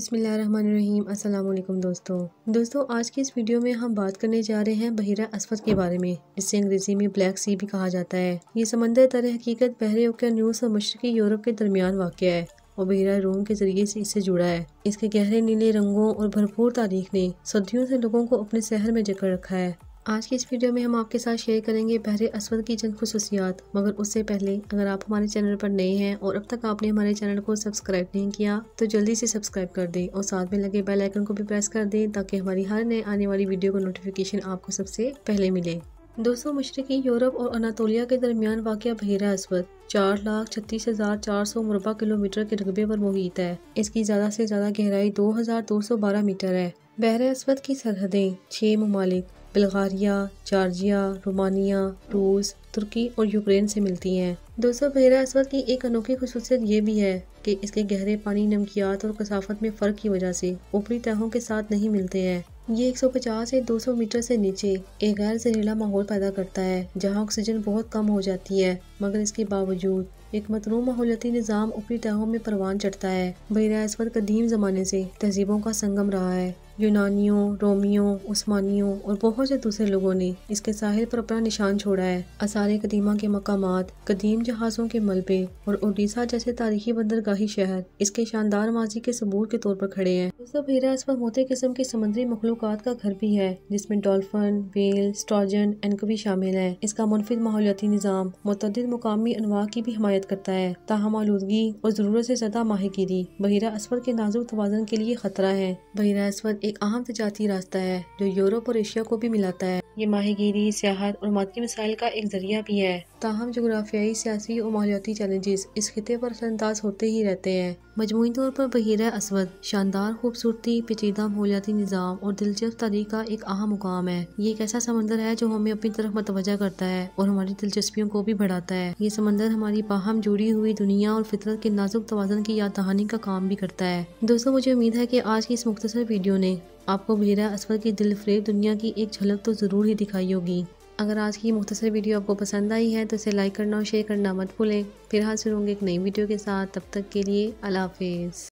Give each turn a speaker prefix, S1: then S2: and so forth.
S1: बिस्मिल्लाहिर्रहमानिर्रहीम। अस्सलाम वालेकुम दोस्तों आज की इस वीडियो में हम बात करने जा रहे हैं बहीरा अस्वद के बारे में, जिसे अंग्रेजी में ब्लैक सी भी कहा जाता है। ये समंदर दर हकीकत बहरे ओकेयानूस और मशरकी यूरोप के दरमियान वाक़ है और बहीरा रूम के जरिए से इससे जुड़ा है। इसके गहरे नीले रंगों और भरपूर तारीख ने सदियों से लोगों को अपने शहर में जकड़ रखा है। आज की इस वीडियो में हम आपके साथ शेयर करेंगे बहरे अस्वद की चंद खुसूसियात। मगर उससे पहले अगर आप हमारे चैनल पर नए हैं और अब तक आपने हमारे चैनल को सब्सक्राइब नहीं किया तो जल्दी से सब्सक्राइब कर दें और साथ में लगे बेल आइकन को भी प्रेस कर दें ताकि हमारी हर नए आने वाली वीडियो का नोटिफिकेशन आपको सबसे पहले मिले। दोस्तों, मशरकी यूरोप और अनातोलिया के दरमियान वाक़या बहीरा अस्वद 4,36,400 मुरबा किलोमीटर के रकबे पर मुहित है। इसकी ज़्यादा से ज़्यादा गहराई 2,212 मीटर है। बहरे अस्वद की सरहदें 6 ममालिक बल्गारिया, जॉर्जिया, रोमानिया, रूस, तुर्की और यूक्रेन से मिलती हैं। दोस्तों, बहीरा अस्वद की एक अनोखी खुसूसियत ये भी है कि इसके गहरे पानी नमकियात और कसाफत में फ़र्क की वजह से ऊपरी तहों के साथ नहीं मिलते हैं। ये 150 से 200 मीटर से नीचे एक गैर जहरीला माहौल पैदा करता है जहाँ ऑक्सीजन बहुत कम हो जाती है, मगर इसके बावजूद एक मतनूम माहौलियाती निज़ाम ऊपरी तहों में परवान चढ़ता है। बहीरा अस्वद कदीम ज़माने से तहजीबों का संगम रहा है। यूनानियों, रोमियों, उस्मानियों और बहुत से दूसरे लोगों ने इसके साहिल पर अपना निशान छोड़ा है। आसार कदीमा के मकामात, कदीम जहाज़ों के मलबे और ओडिशा जैसे तारीखी बंदरगाही शहर इसके शानदार माजी के सबूत के तौर पर खड़े हैं। दोस्तों, बहीरा अस्वद मोते किस्म की समुद्री मखलूकात का घर भी है, जिसमें डॉल्फिन, व्हेल, स्टर्जन, एनकवी शामिल है। इसका मुनफिद माहौलियाती निज़ाम मुतअद्दिद मुकामी अनवा की भी हिमायत करता है। ताहम आलूदगी और ज़रूरत से ज़्यादा माहिगीरी बहीरा अस्वद के नाजुक तवाज़ुन के लिए खतरा है। बहीरा अस्वद एक अहम तजारती रास्ता है जो यूरोप और एशिया को भी मिलाता है। ये माहिगीरी, सियाहत और मादी मिसाइल का एक जरिया भी है। ताहम जोग्राफियाई, सियासी और माहौलियाती चैलेंजेस इस खिते पर असरअंदाज होते ही रहते हैं। मजमूई तौर पर बहीरा अस्वद शानदार खूबसूरती, पेचीदा माहौलियाती निज़ाम और दिलचस्प तारीख का एक अहम मुकाम है। ये एक ऐसा समंदर है जो हमें अपनी तरफ मतवज्जा करता है और हमारी दिलचस्पियों को भी बढ़ाता है। ये समंदर हमारी बाहम जुड़ी हुई दुनिया और फितरत के नाजुक तवाज़ुन की याद दहानी का काम भी करता है। दोस्तों, मुझे उम्मीद है कि आज की इस मुख्तसर वीडियो ने आपको बहीरा अस्वद की दिलफरेब दुनिया की एक झलक तो ज़रूर ही दिखाई होगी। अगर आज की मुख्तसर वीडियो आपको पसंद आई है तो इसे लाइक करना और शेयर करना मत भूलें। फिर हाजिर होंगे एक नई वीडियो के साथ। तब तक के लिए अल्लाह हाफिज़।